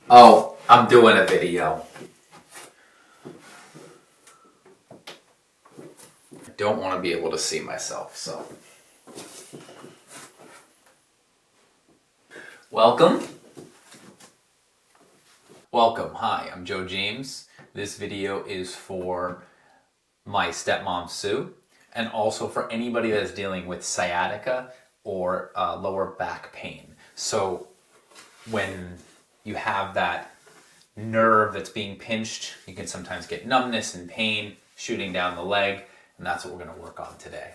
Oh, I'm doing a video. I don't want to be able to see myself, so. Welcome. Hi, I'm Joe James. This video is for my stepmom, Sue, and also for anybody that is dealing with sciatica or lower back pain. So when you have that nerve that's being pinched, you can sometimes get numbness and pain shooting down the leg, and that's what we're going to work on today.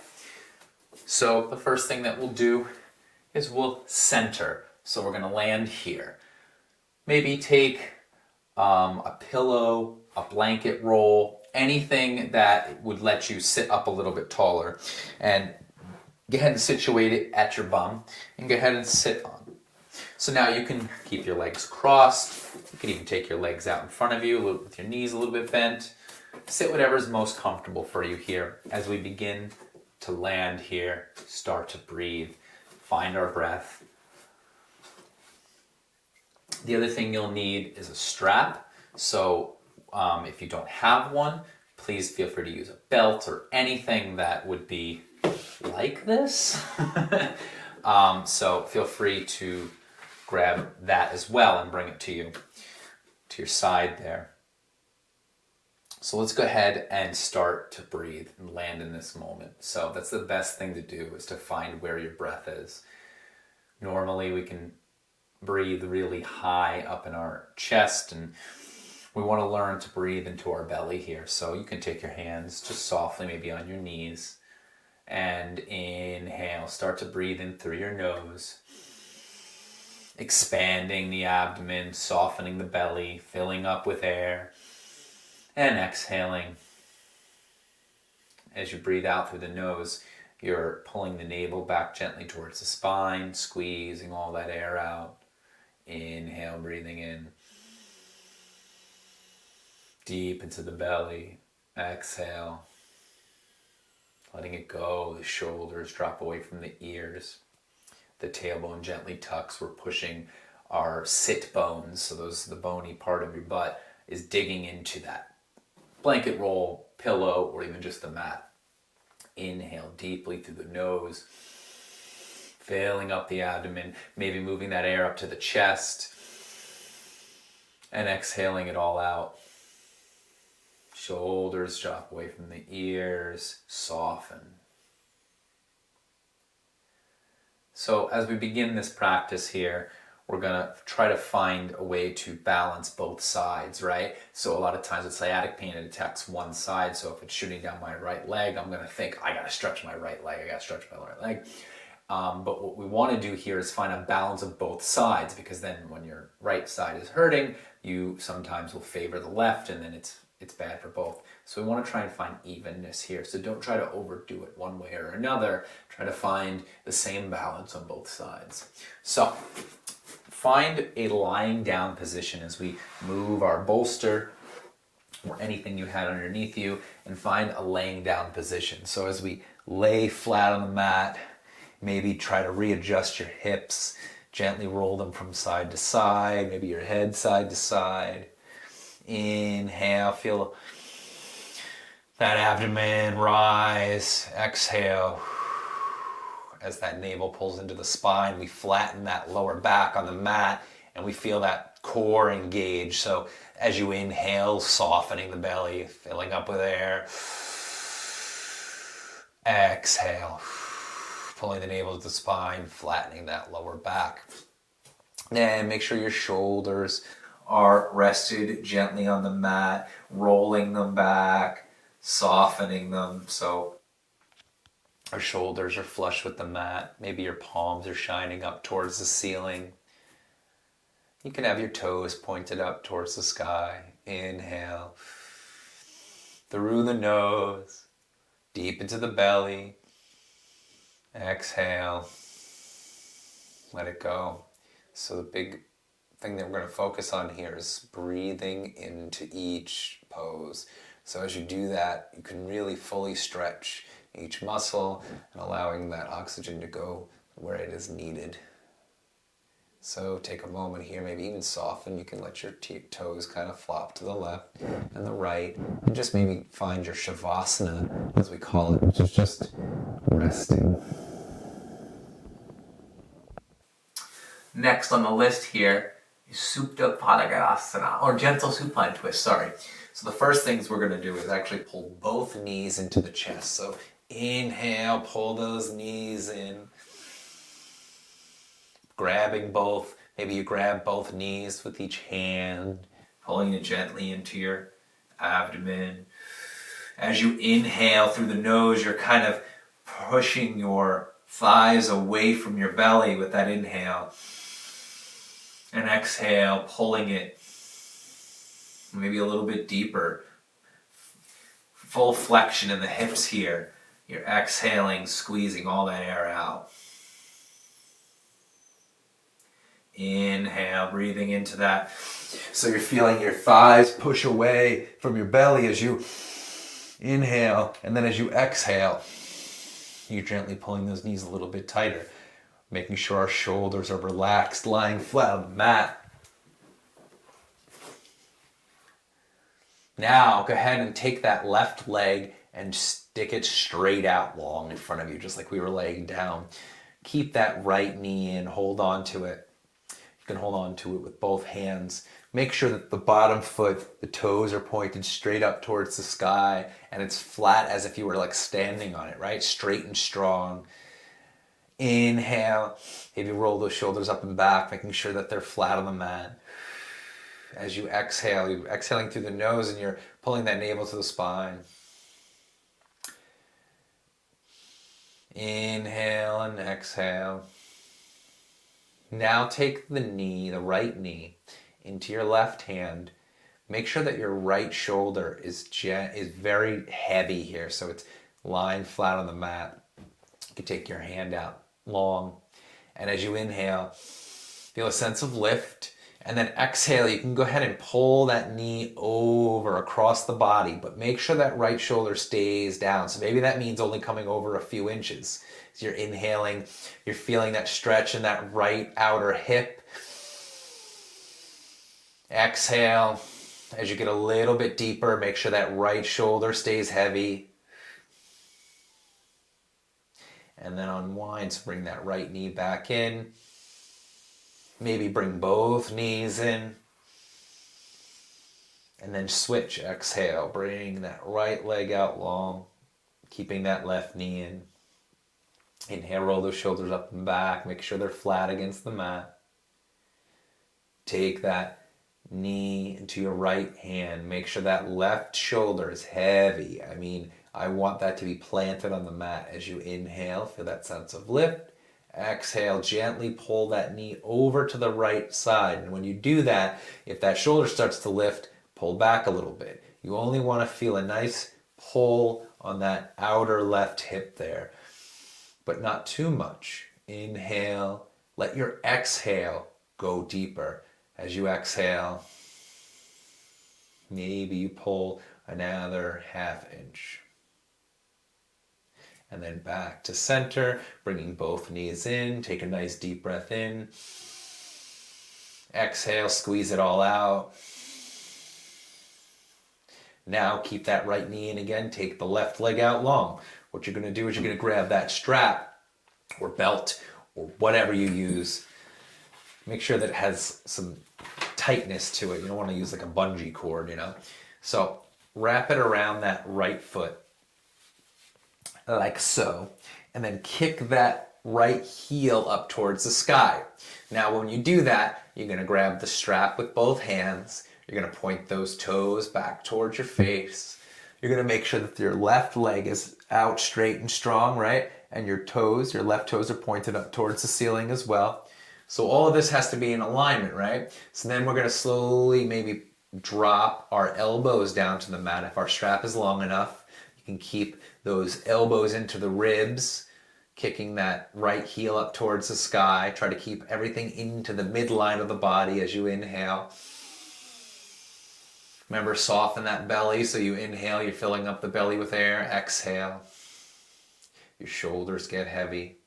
So the first thing that we'll do is we'll center. So we're going to land here. Maybe take a pillow, a blanket roll, anything that would let you sit up a little bit taller, and go ahead and situate it at your bum and go ahead and sit on. So now you can keep your legs crossed. You can even take your legs out in front of you with your knees a little bit bent. Sit whatever is most comfortable for you here. As we begin to land here, start to breathe, find our breath. The other thing you'll need is a strap. So if you don't have one, please feel free to use a belt or anything that would be like this. So feel free to grab that as well and bring it to you, to your side there. So let's go ahead and start to breathe and land in this moment. So that's the best thing to do, is to find where your breath is. Normally we can breathe really high up in our chest, and we want to learn to breathe into our belly here. So you can take your hands just softly, maybe on your knees, and inhale. Start to breathe in through your nose, expanding the abdomen, softening the belly, filling up with air, and exhaling. As you breathe out through the nose, you're pulling the navel back gently towards the spine, squeezing all that air out. Inhale, breathing in deep into the belly. Exhale, letting it go. The shoulders drop away from the ears. The tailbone gently tucks. We're pushing our sit bones, so those the bony part of your butt is digging into that blanket roll, pillow, or even just the mat. Inhale deeply through the nose, filling up the abdomen, maybe moving that air up to the chest, and exhaling it all out. Shoulders drop away from the ears, soften. So as we begin this practice here, we're going to try to find a way to balance both sides, right? So a lot of times with sciatic pain, it attacks one side. So if it's shooting down my right leg, I'm going to think, I got to stretch my right leg. But what we want to do here is find a balance of both sides, because then when your right side is hurting, you sometimes will favor the left, and then it's bad for both. So we want to try and find evenness here. So don't try to overdo it one way or another. Try to find the same balance on both sides. So find a lying down position as we move our bolster or anything you had underneath you, and find a laying down position. So as we lay flat on the mat, maybe try to readjust your hips, gently roll them from side to side, maybe your head side to side. Inhale, feel that abdomen rise. Exhale. As that navel pulls into the spine, we flatten that lower back on the mat, and we feel that core engage. So as you inhale, softening the belly, filling up with air. Exhale, pulling the navel to the spine, flattening that lower back. Then make sure your shoulders are rested gently on the mat, rolling them back, softening them. So our shoulders are flush with the mat. Maybe your palms are shining up towards the ceiling. You can have your toes pointed up towards the sky. Inhale through the nose, deep into the belly. Exhale, let it go. So the big thing that we're going to focus on here is breathing into each pose. So as you do that, you can really fully stretch each muscle and allowing that oxygen to go where it is needed. So take a moment here, maybe even soften. You can let your toes kind of flop to the left and the right. And just maybe find your shavasana, as we call it, which is just resting. Next on the list here is Supta Padangusthasana, or gentle supine twist, sorry. So the first things we're going to do is actually pull both knees into the chest. So inhale, pull those knees in. Grabbing both, maybe you grab both knees with each hand, pulling it gently into your abdomen. As you inhale through the nose, you're kind of pushing your thighs away from your belly with that inhale. And exhale, pulling it maybe a little bit deeper. Full flexion in the hips here. You're exhaling, squeezing all that air out. Inhale, breathing into that. So you're feeling your thighs push away from your belly as you inhale, and then as you exhale, you're gently pulling those knees a little bit tighter, making sure our shoulders are relaxed, lying flat on the mat. Now, go ahead and take that left leg and stick it straight out long in front of you, just like we were laying down. Keep that right knee in, hold on to it. You can hold on to it with both hands. Make sure that the bottom foot, the toes are pointed straight up towards the sky and it's flat as if you were like standing on it, right? Straight and strong. Inhale, maybe roll those shoulders up and back, making sure that they're flat on the mat. As you exhale, you're exhaling through the nose and you're pulling that navel to the spine. Inhale and exhale. Now take the knee, the right knee, into your left hand. Make sure that your right shoulder is very heavy here, so it's lying flat on the mat. You can take your hand out long, and as you inhale, feel a sense of lift, and then exhale, you can go ahead and pull that knee over across the body, but make sure that right shoulder stays down. So maybe that means only coming over a few inches. As you're inhaling, you're feeling that stretch in that right outer hip. Exhale, as you get a little bit deeper, make sure that right shoulder stays heavy. And then unwind, so bring that right knee back in. Maybe bring both knees in. And then switch, exhale, bring that right leg out long, keeping that left knee in. Inhale, roll those shoulders up and back, make sure they're flat against the mat. Take that knee into your right hand, make sure that left shoulder is heavy. I want that to be planted on the mat. As you inhale, feel that sense of lift. Exhale, gently pull that knee over to the right side. And when you do that, if that shoulder starts to lift, pull back a little bit. You only want to feel a nice pull on that outer left hip there, but not too much. Inhale, let your exhale go deeper. As you exhale, maybe you pull another ½ inch. And then back to center, bringing both knees in. Take a nice deep breath in. Exhale, squeeze it all out. Now keep that right knee in again. Take the left leg out long. What you're going to do is you're going to grab that strap or belt or whatever you use. Make sure that it has some tightness to it. You don't want to use like a bungee cord, So wrap it around that right foot like so, and then kick that right heel up towards the sky. Now when you do that, you're going to grab the strap with both hands. You're going to point those toes back towards your face. You're going to make sure that your left leg is out straight and strong, right? And your left toes are pointed up towards the ceiling as well. So all of this has to be in alignment, right? So then we're going to slowly maybe drop our elbows down to the mat. If our strap is long enough, you can keep those elbows into the ribs, kicking that right heel up towards the sky. Try to keep everything into the midline of the body as you inhale. Remember, soften that belly. So you inhale, you're filling up the belly with air. Exhale. Your shoulders get heavy.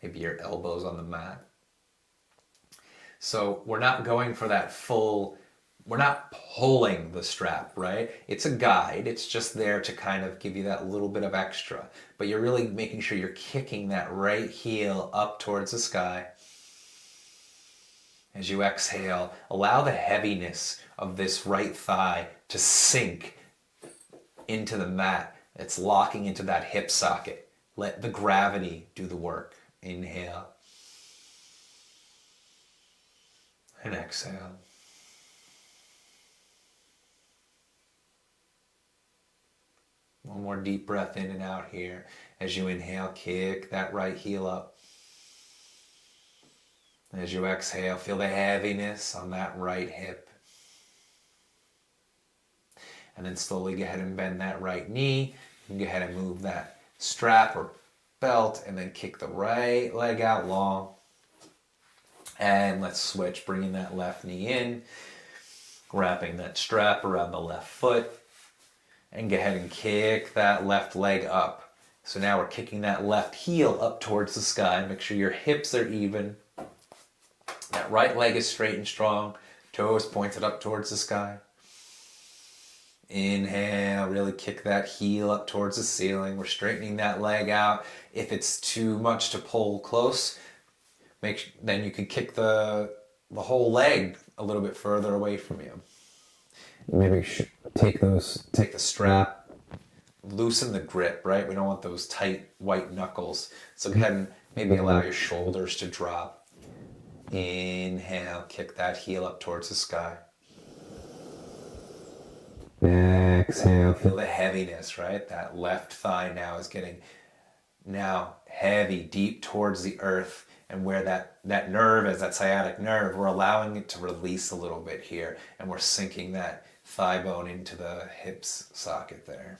Maybe your elbows on the mat. So we're not going for that full, we're not pulling the strap, right? It's a guide. It's just there to kind of give you that little bit of extra. But you're really making sure you're kicking that right heel up towards the sky. As you exhale, allow the heaviness of this right thigh to sink into the mat. It's locking into that hip socket. Let the gravity do the work. Inhale. And exhale. One more deep breath in and out here. As you inhale, kick that right heel up. As you exhale, feel the heaviness on that right hip. And then slowly go ahead and bend that right knee. You can go ahead and move that strap or belt and then kick the right leg out long. And let's switch, bringing that left knee in, wrapping that strap around the left foot. And go ahead and kick that left leg up. So now we're kicking that left heel up towards the sky. Make sure your hips are even. That right leg is straight and strong. Toes pointed up towards the sky. Inhale, really kick that heel up towards the ceiling. We're straightening that leg out. If it's too much to pull close, then you can kick the whole leg a little bit further away from you. Maybe take the strap, loosen the grip, right? We don't want those tight white knuckles. So go ahead and maybe allow your shoulders to drop. Inhale, kick that heel up towards the sky. Exhale, feel the heaviness, right? That left thigh now is getting heavy, deep towards the earth. And where that nerve is, that sciatic nerve, we're allowing it to release a little bit here. And we're sinking that thigh bone into the hips socket there.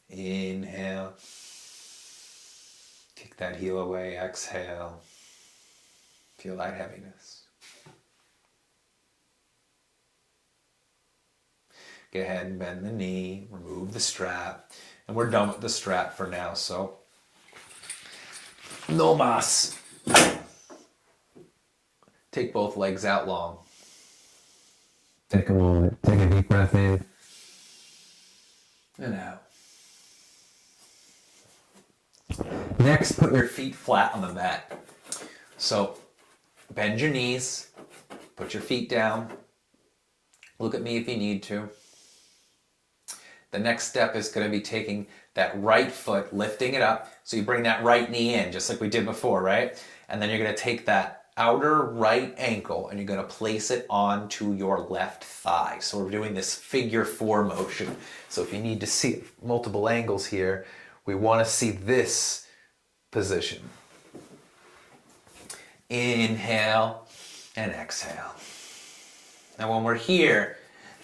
Inhale. Kick that heel away. Exhale. Feel that heaviness. Go ahead and bend the knee. Remove the strap. And we're done with the strap for now. So, no mas. Take both legs out long. Take a moment. Take a deep breath in. And out. Next, put your feet flat on the mat. So, bend your knees. Put your feet down. Look at me if you need to. The next step is going to be taking that right foot, lifting it up. So you bring that right knee in, just like we did before, right? And then you're going to take that outer right ankle and you're going to place it onto your left thigh. So we're doing this figure 4 motion. So if you need to see multiple angles here, we want to see this position. Inhale and exhale. Now when we're here,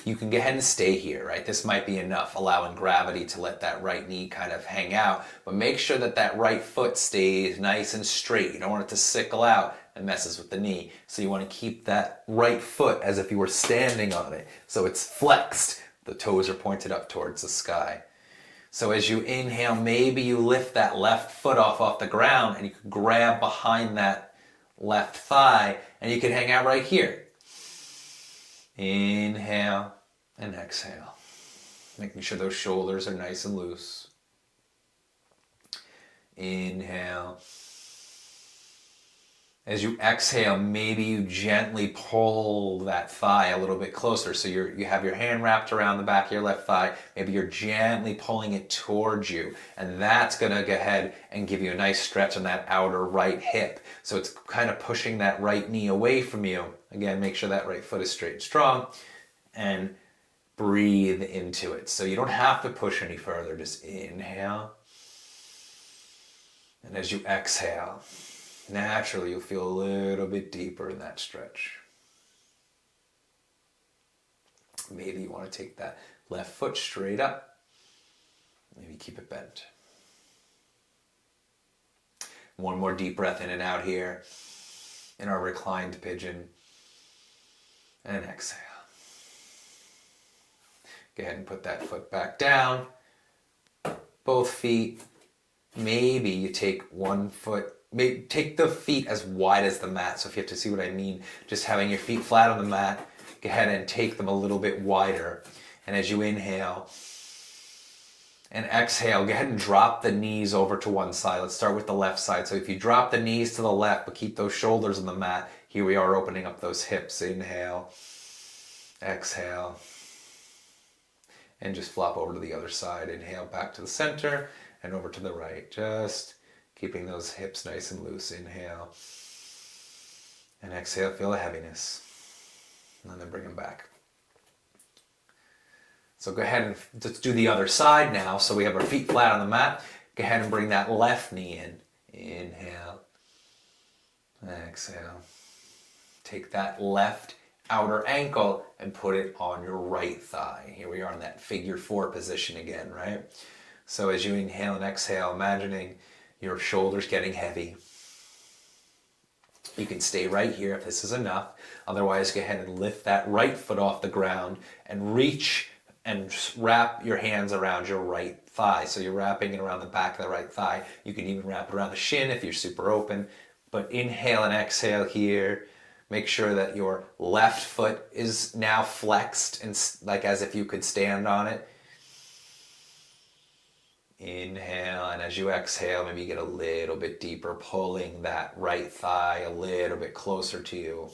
you can go ahead and stay here, right? This might be enough, allowing gravity to let that right knee kind of hang out, but make sure that that right foot stays nice and straight. You don't want it to sickle out and messes with the knee. So you want to keep that right foot as if you were standing on it. So it's flexed. The toes are pointed up towards the sky. So as you inhale, maybe you lift that left foot off the ground and you can grab behind that left thigh and you can hang out right here. Inhale and exhale. Making sure those shoulders are nice and loose. Inhale. As you exhale, maybe you gently pull that thigh a little bit closer. So you have your hand wrapped around the back of your left thigh. Maybe you're gently pulling it towards you. And that's going to go ahead and give you a nice stretch on that outer right hip. So it's kind of pushing that right knee away from you. Again, make sure that right foot is straight and strong. And breathe into it. So you don't have to push any further. Just inhale. And as you exhale, naturally you'll feel a little bit deeper in that stretch. Maybe you want to take that left foot straight up. Maybe keep it bent. One more deep breath in and out here in our reclined pigeon. And exhale. Go ahead and put that foot back down. Both feet. Maybe you take one foot take the feet as wide as the mat. So if you have to see what I mean, just having your feet flat on the mat, go ahead and take them a little bit wider. And as you inhale and exhale, go ahead and drop the knees over to one side. Let's start with the left side. So if you drop the knees to the left, but keep those shoulders on the mat, here we are opening up those hips. Inhale, exhale, and just flop over to the other side. Inhale back to the center and over to the right. Just keeping those hips nice and loose. Inhale and exhale, feel the heaviness. And then bring them back. So go ahead and let's do the other side now. So we have our feet flat on the mat. Go ahead and bring that left knee in. Inhale. Exhale. Take that left outer ankle and put it on your right thigh. Here we are in that figure 4 position again, right? So as you inhale and exhale, imagining your shoulders getting heavy. You can stay right here if this is enough. Otherwise, go ahead and lift that right foot off the ground and reach and wrap your hands around your right thigh. So you're wrapping it around the back of the right thigh. You can even wrap it around the shin if you're super open. But inhale and exhale here. Make sure that your left foot is now flexed and like as if you could stand on it. Inhale, and as you exhale, maybe you get a little bit deeper, pulling that right thigh a little bit closer to you.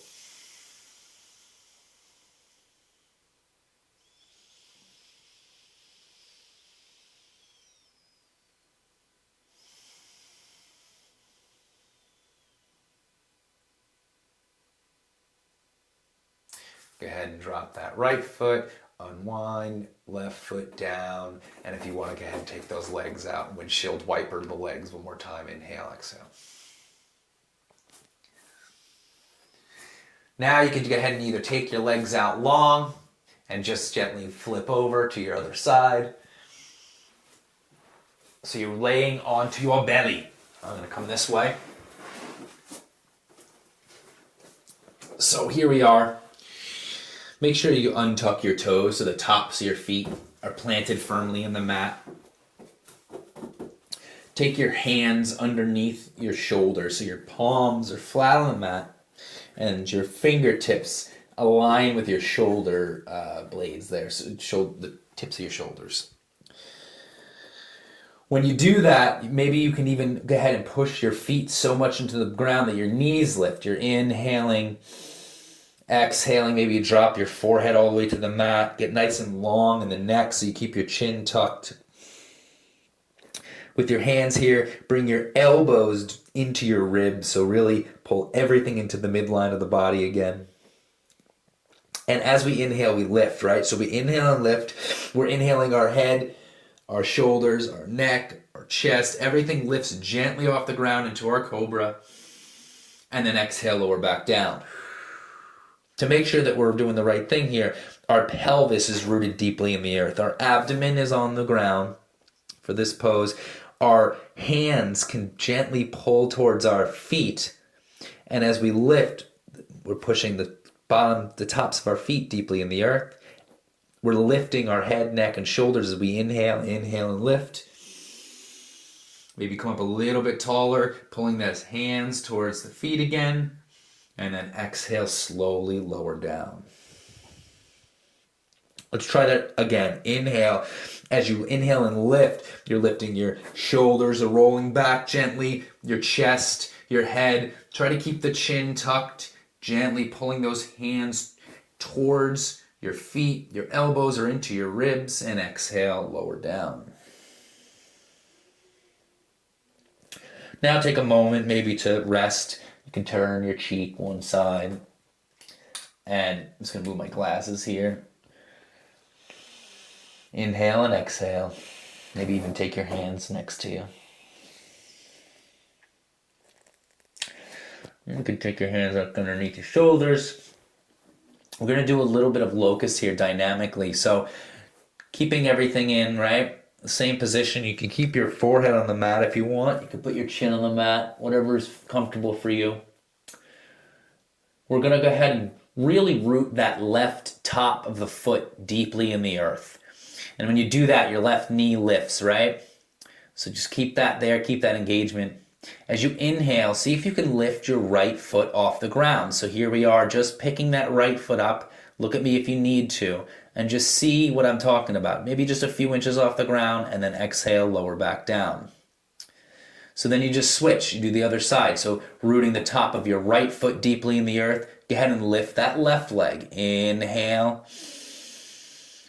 Go ahead and drop that right foot, unwind, left foot down, and if you want to go ahead and take those legs out and windshield wiper the legs one more time. Inhale, exhale. Now you can go ahead and either take your legs out long and just gently flip over to your other side. So you're laying onto your belly. I'm going to come this way. So here we are. Make sure you untuck your toes so the tops of your feet are planted firmly in the mat. Take your hands underneath your shoulders so your palms are flat on the mat and your fingertips align with your shoulder blades there, so the tips of your shoulders. When you do that, maybe you can even go ahead and push your feet so much into the ground that your knees lift. You're inhaling, exhaling, maybe you drop your forehead all the way to the mat. Get nice and long in the neck so you keep your chin tucked. With your hands here, bring your elbows into your ribs. So really pull everything into the midline of the body again. And as we inhale, we lift, right? So we inhale and lift. We're inhaling our head, our shoulders, our neck, our chest. Everything lifts gently off the ground into our cobra. And then exhale, lower back down. To make sure that we're doing the right thing here, our pelvis is rooted deeply in the earth. Our abdomen is on the ground for this pose. Our hands can gently pull towards our feet. And as we lift, we're pushing the tops of our feet deeply in the earth. We're lifting our head, neck, and shoulders as we inhale and lift. Maybe come up a little bit taller, pulling those hands towards the feet again. And then exhale, slowly lower down. Let's try that again. Inhale. As you inhale and lift, you're lifting your shoulders are rolling back gently, your chest, your head. Try to keep the chin tucked, gently pulling those hands towards your feet. Your elbows are into your ribs, and exhale, lower down. Now take a moment maybe to rest. You can turn your cheek one side. And I'm just going to move my glasses here. Inhale and exhale. Maybe even take your hands next to you. You can take your hands up underneath your shoulders. We're going to do a little bit of locust here dynamically. So keeping everything in, right? The same position. You can keep your forehead on the mat if you want. You can put your chin on the mat, whatever is comfortable for you. We're going to go ahead and really root that left top of the foot deeply in the earth. And when you do that, your left knee lifts, right? So just keep that there, keep that engagement. As you inhale, see if you can lift your right foot off the ground. So here we are, just picking that right foot up. Look at me if you need to, and just see what I'm talking about. Maybe just a few inches off the ground, and then exhale, lower back down. So then you just switch, you do the other side. So rooting the top of your right foot deeply in the earth, go ahead and lift that left leg. Inhale,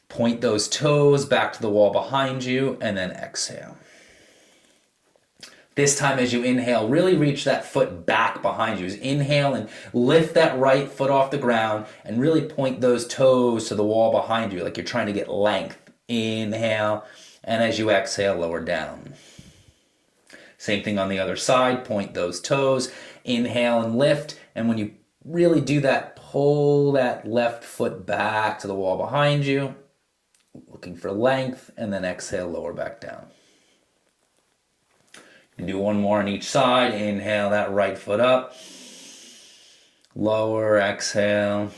point those toes back to the wall behind you, and then exhale. This time as you inhale, really reach that foot back behind you. Just inhale and lift that right foot off the ground and really point those toes to the wall behind you like you're trying to get length. Inhale, and as you exhale, lower down. Same thing on the other side, point those toes, inhale and lift, and when you really do that, pull that left foot back to the wall behind you, looking for length, and then exhale, lower back down. You do one more on each side. Inhale that right foot up. Lower, exhale.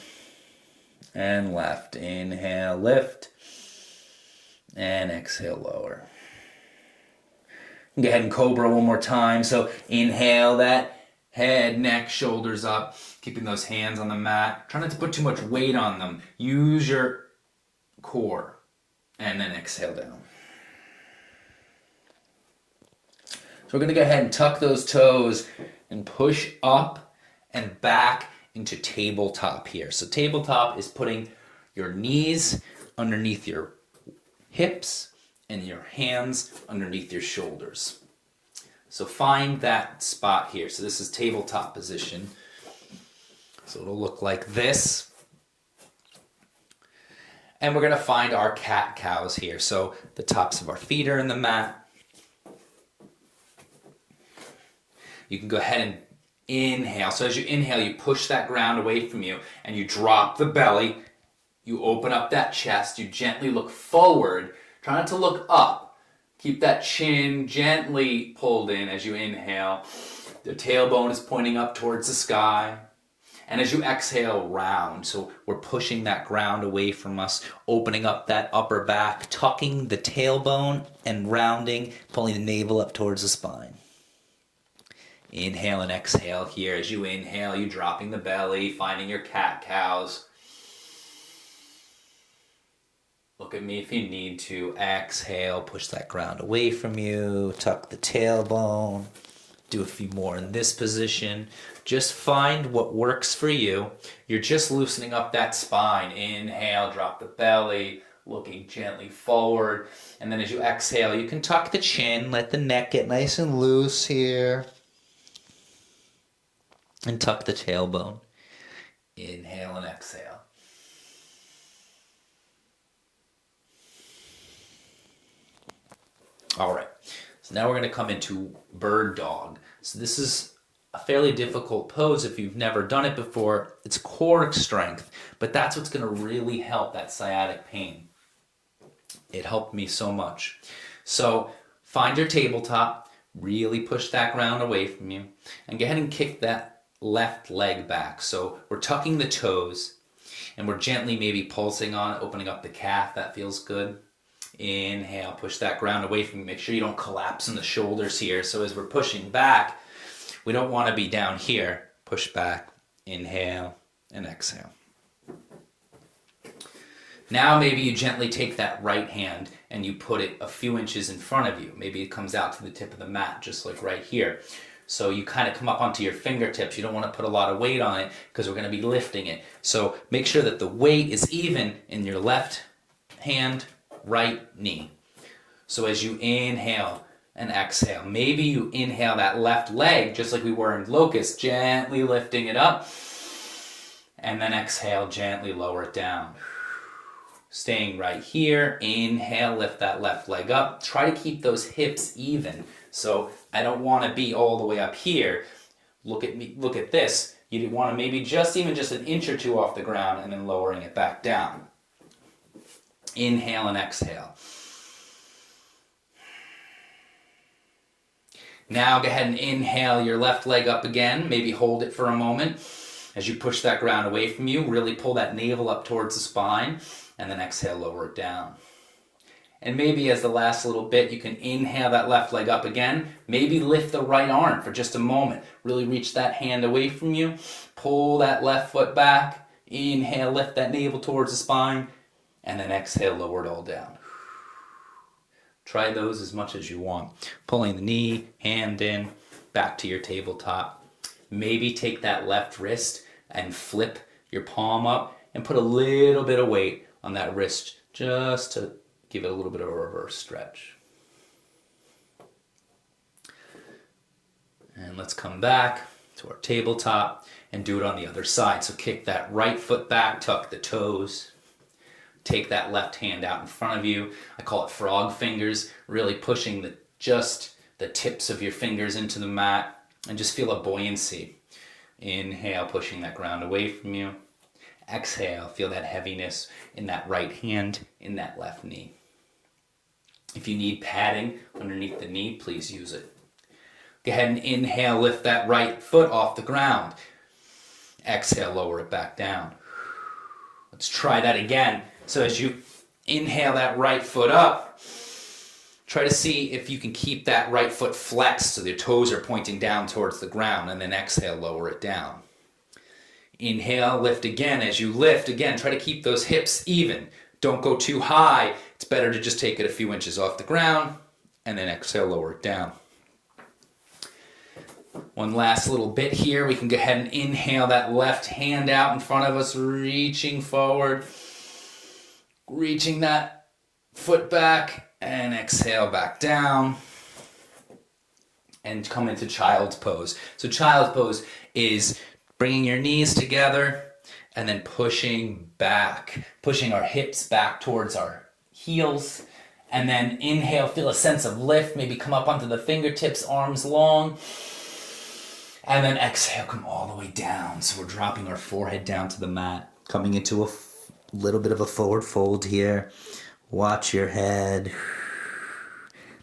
And left. Inhale, lift. And exhale, lower. Go ahead and cobra one more time. So inhale that head, neck, shoulders up. Keeping those hands on the mat. Try not to put too much weight on them. Use your core. And then exhale down. So we're going to go ahead and tuck those toes and push up and back into tabletop here. So tabletop is putting your knees underneath your hips and your hands underneath your shoulders. So find that spot here. So this is tabletop position. So it'll look like this. And we're going to find our cat-cows here. So the tops of our feet are in the mat. You can go ahead and inhale. So as you inhale, you push that ground away from you and you drop the belly. You open up that chest. You gently look forward. Try not to look up. Keep that chin gently pulled in as you inhale. The tailbone is pointing up towards the sky. And as you exhale, round. So we're pushing that ground away from us, opening up that upper back, tucking the tailbone and rounding, pulling the navel up towards the spine. Inhale and exhale here. As you inhale, you dropping the belly, finding your cat-cows. Look at me if you need to. Exhale, push that ground away from you. Tuck the tailbone. Do a few more in this position. Just find what works for you. You're just loosening up that spine. Inhale, drop the belly, looking gently forward. And then as you exhale, you can tuck the chin, let the neck get nice and loose here. And tuck the tailbone. Inhale and exhale. All right, so now we're going to come into bird dog. So this is a fairly difficult pose if you've never done it before. It's core strength, but that's what's going to really help that sciatic pain. It helped me so much. So find your tabletop, really push that ground away from you, and go ahead and kick that left leg back. So we're tucking the toes, and we're gently maybe pulsing on, opening up the calf. That feels good. Inhale, push that ground away from you. Make sure you don't collapse in the shoulders here. So as we're pushing back, we don't want to be down here. Push back, inhale, and exhale. Now maybe you gently take that right hand and you put it a few inches in front of you. Maybe it comes out to the tip of the mat, just like right here. So you kind of come up onto your fingertips. You don't want to put a lot of weight on it because we're going to be lifting it. So make sure that the weight is even in your left hand, right knee. So as you inhale and exhale, maybe you inhale that left leg just like we were in locust, gently lifting it up, and then exhale, gently lower it down. Staying right here, inhale, lift that left leg up. Try to keep those hips even. So I don't want to be all the way up here. Look at me, look at this. You want to maybe just an inch or two off the ground and then lowering it back down. Inhale and exhale. Now go ahead and inhale your left leg up again. Maybe hold it for a moment. As you push that ground away from you, really pull that navel up towards the spine. And then exhale, lower it down. And maybe as the last little bit, you can inhale that left leg up again. Maybe lift the right arm for just a moment. Really reach that hand away from you. Pull that left foot back. Inhale, lift that navel towards the spine. And then exhale, lower it all down. Try those as much as you want. Pulling the knee, hand in, back to your tabletop. Maybe take that left wrist and flip your palm up and put a little bit of weight on that wrist just to give it a little bit of a reverse stretch. And let's come back to our tabletop and do it on the other side. So kick that right foot back, tuck the toes. Take that left hand out in front of you. I call it frog fingers, really pushing just the tips of your fingers into the mat and just feel a buoyancy. Inhale, pushing that ground away from you. Exhale, feel that heaviness in that right hand, in that left knee. If you need padding underneath the knee, please use it. Go ahead and inhale, lift that right foot off the ground. Exhale, lower it back down. Let's try that again. So as you inhale that right foot up, try to see if you can keep that right foot flexed so the toes are pointing down towards the ground, and then exhale, lower it down. Inhale, lift again. As you lift again, try to keep those hips even. Don't go too high. It's better to just take it a few inches off the ground, and then exhale, lower it down. One last little bit here. We can go ahead and inhale that left hand out in front of us, reaching forward. Reaching that foot back and exhale back down and come into child's pose. So child's pose is bringing your knees together and then pushing back, pushing our hips back towards our heels. And then inhale, feel a sense of lift, maybe come up onto the fingertips, arms long. And then exhale, come all the way down. So we're dropping our forehead down to the mat, coming into a little bit of a forward fold here. Watch your head,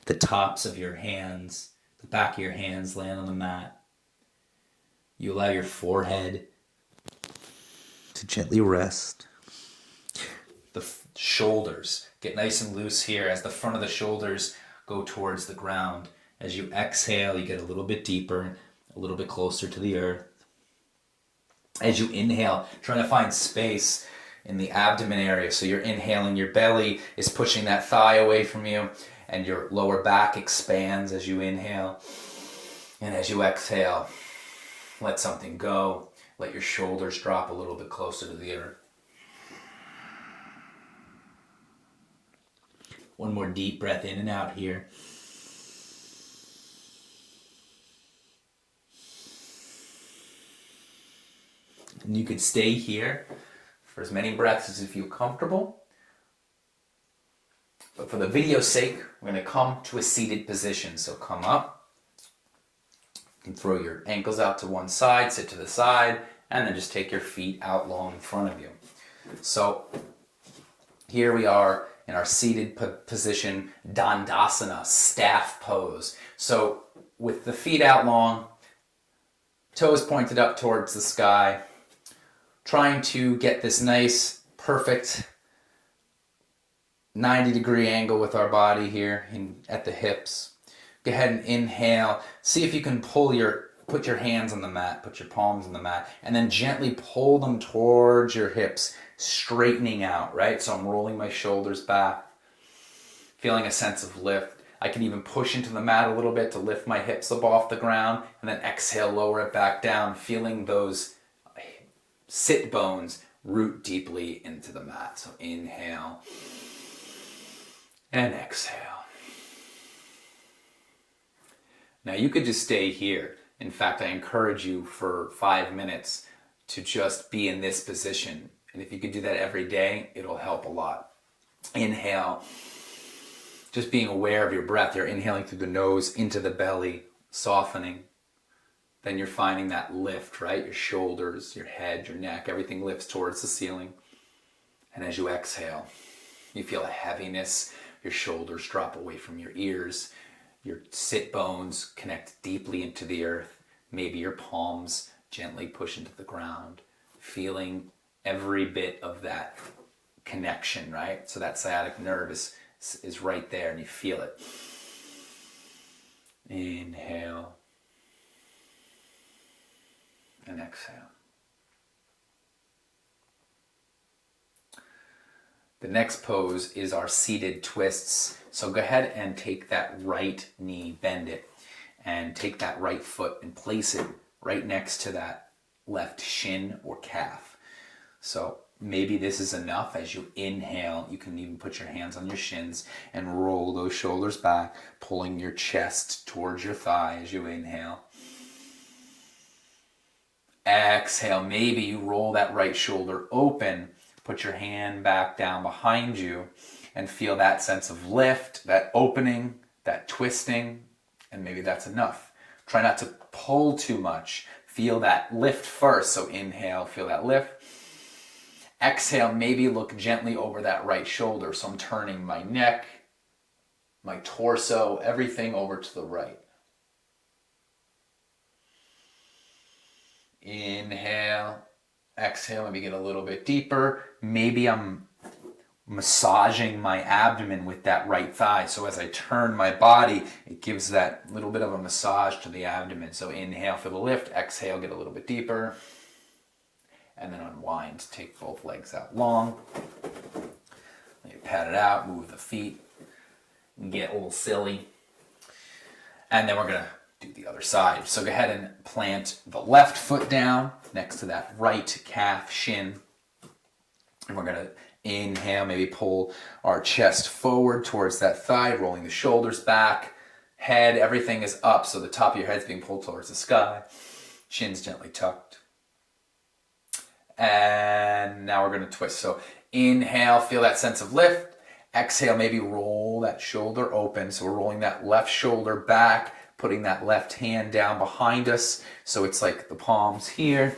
the tops of your hands, the back of your hands land on the mat. You allow your forehead to gently rest. The shoulders get nice and loose here as the front of the shoulders go towards the ground. As you exhale, you get a little bit deeper, a little bit closer to the earth. As you inhale, trying to find space in the abdomen area. So you're inhaling, your belly is pushing that thigh away from you, and your lower back expands as you inhale. And as you exhale, let something go. Let your shoulders drop a little bit closer to the earth. One more deep breath in and out here. And you could stay here for as many breaths as you feel comfortable. But for the video's sake, we're going to come to a seated position. So come up. You can throw your ankles out to one side, sit to the side, and then just take your feet out long in front of you. So here we are in our seated position, Dandasana, staff pose. So with the feet out long, toes pointed up towards the sky, trying to get this nice, perfect 90-degree angle with our body here at the hips. Go ahead and inhale. See if you can put your hands on the mat, put your palms on the mat, and then gently pull them towards your hips, straightening out, right? So I'm rolling my shoulders back, feeling a sense of lift. I can even push into the mat a little bit to lift my hips up off the ground, and then exhale, lower it back down, feeling those sit bones root deeply into the mat. So inhale and exhale. Now you could just stay here. In fact, I encourage you for 5 minutes to just be in this position. And if you could do that every day, it'll help a lot. Inhale, just being aware of your breath. You're inhaling through the nose into the belly, softening. Then you're finding that lift, right? Your shoulders, your head, your neck, everything lifts towards the ceiling. And as you exhale, you feel a heaviness. Your shoulders drop away from your ears. Your sit bones connect deeply into the earth. Maybe your palms gently push into the ground, feeling every bit of that connection, right? So that sciatic nerve is is right there and you feel it. Inhale and exhale. The next pose is our seated twists. So go ahead and take that right knee, bend it, and take that right foot and place it right next to that left shin or calf. So maybe this is enough. As you inhale, you can even put your hands on your shins and roll those shoulders back, pulling your chest towards your thigh as you inhale. Exhale, maybe you roll that right shoulder open, put your hand back down behind you and feel that sense of lift, that opening, that twisting, and maybe that's enough. Try not to pull too much. Feel that lift first. So inhale, feel that lift. Exhale, maybe look gently over that right shoulder. So I'm turning my neck, my torso, everything over to the right. Inhale, exhale, maybe get a little bit deeper. Maybe I'm massaging my abdomen with that right thigh. So as I turn my body, it gives that little bit of a massage to the abdomen. So inhale for the lift, exhale, get a little bit deeper. And then unwind, take both legs out long. Let you pat it out, move the feet, and get a little silly. And then we're gonna do the other side. So go ahead and plant the left foot down next to that right calf shin. And we're gonna inhale, maybe pull our chest forward towards that thigh, rolling the shoulders back. Head, everything is up, so the top of your head's being pulled towards the sky. Chin's gently tucked. And now we're gonna twist. So inhale, feel that sense of lift. Exhale, maybe roll that shoulder open. So we're rolling that left shoulder back, putting that left hand down behind us. So it's like the palms here.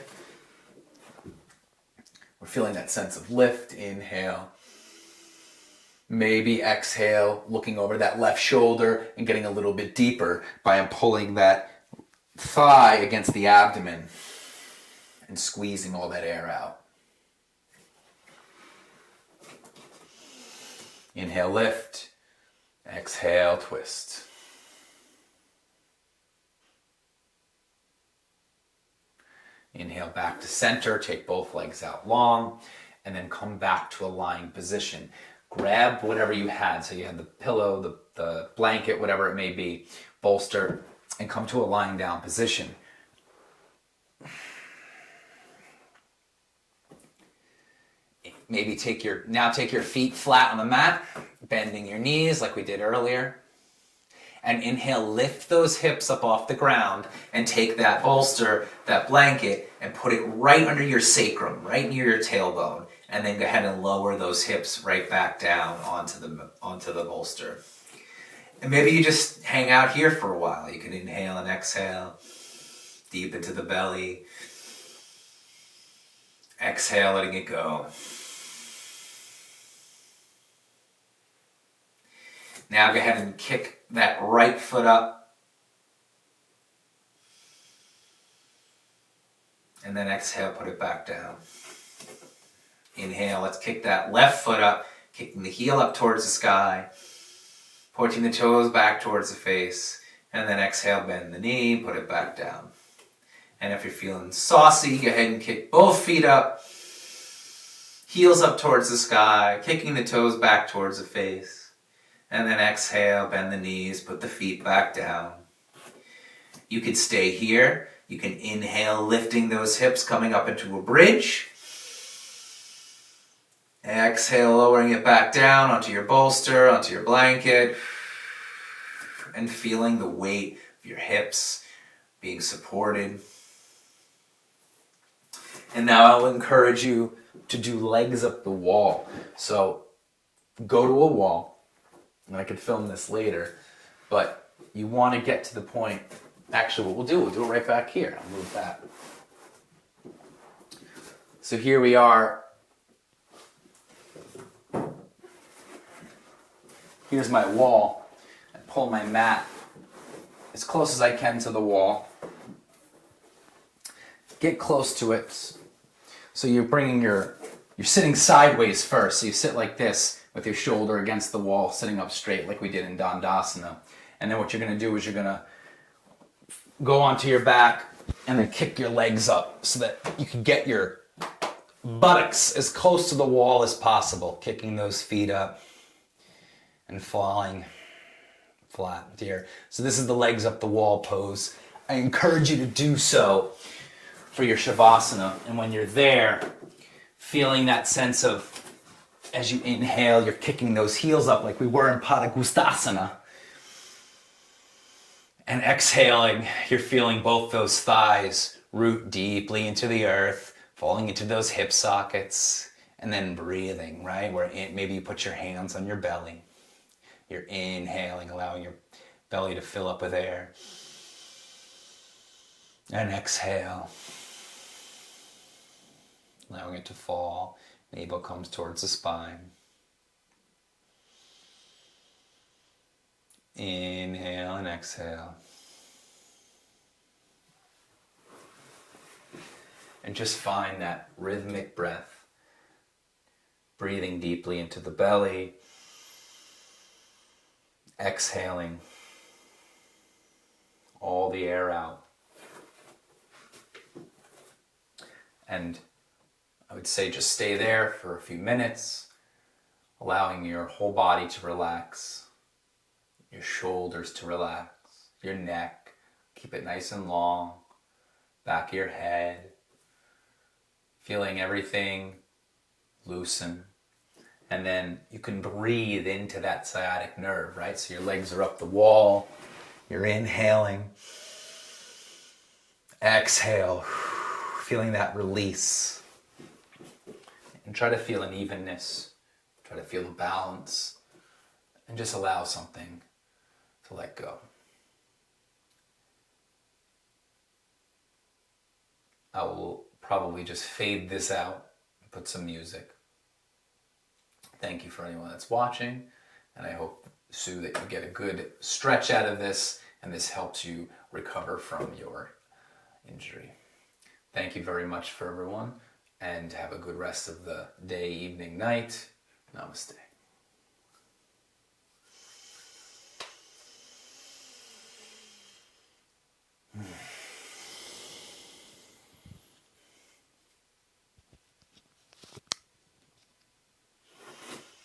We're feeling that sense of lift. Inhale. Maybe exhale, looking over that left shoulder and getting a little bit deeper by pulling that thigh against the abdomen and squeezing all that air out. Inhale, lift. Exhale, twist. Inhale back to center, take both legs out long, and then come back to a lying position. Grab whatever you had. So you had the pillow, the blanket, whatever it may be, bolster, and come to a lying down position. Maybe take your feet flat on the mat, bending your knees like we did earlier. And inhale, lift those hips up off the ground and take that bolster, that blanket, and put it right under your sacrum, right near your tailbone. And then go ahead and lower those hips right back down onto the bolster. And maybe you just hang out here for a while. You can inhale and exhale, deep into the belly. Exhale, letting it go. Now go ahead and kick that right foot up. And then exhale, put it back down. Inhale, let's kick that left foot up, kicking the heel up towards the sky, pointing the toes back towards the face, and then exhale, bend the knee, put it back down. And if you're feeling saucy, go ahead and kick both feet up, heels up towards the sky, kicking the toes back towards the face. And then exhale, bend the knees, put the feet back down. You could stay here. You can inhale, lifting those hips, coming up into a bridge. Exhale, lowering it back down onto your bolster, onto your blanket. And feeling the weight of your hips being supported. And now I'll encourage you to do legs up the wall. So go to a wall. And I could film this later, but you want to get to the point. Actually, what we'll do it right back here. I'll move that. So here we are. Here's my wall. I pull my mat as close as I can to the wall. Get close to it. So you're sitting sideways first. So you sit like this. with your shoulder against the wall, sitting up straight like we did in Dandasana. And then what you're gonna do is you're gonna go onto your back and then kick your legs up so that you can get your buttocks as close to the wall as possible, kicking those feet up and falling flat here. So this is the legs up the wall pose. I encourage you to do so for your Shavasana. And when you're there, feeling that sense of, as you inhale, you're kicking those heels up like we were in Padagustasana. And exhaling, you're feeling both those thighs root deeply into the earth, falling into those hip sockets, and then breathing, right? Where maybe you put your hands on your belly. You're inhaling, allowing your belly to fill up with air. And exhale, allowing it to fall. Navel comes towards the spine. Inhale and exhale. And just find that rhythmic breath. Breathing deeply into the belly. Exhaling all the air out. And I would say just stay there for a few minutes, allowing your whole body to relax, your shoulders to relax, your neck, keep it nice and long, back of your head, feeling everything loosen. And then you can breathe into that sciatic nerve, right? So your legs are up the wall, you're inhaling, exhale, feeling that release. And try to feel an evenness, try to feel a balance, and just allow something to let go. I will probably just fade this out and put some music. Thank you for anyone that's watching, and I hope, Sue, that you get a good stretch out of this, and this helps you recover from your injury. Thank you very much for everyone, and have a good rest of the day, evening, night. Namaste.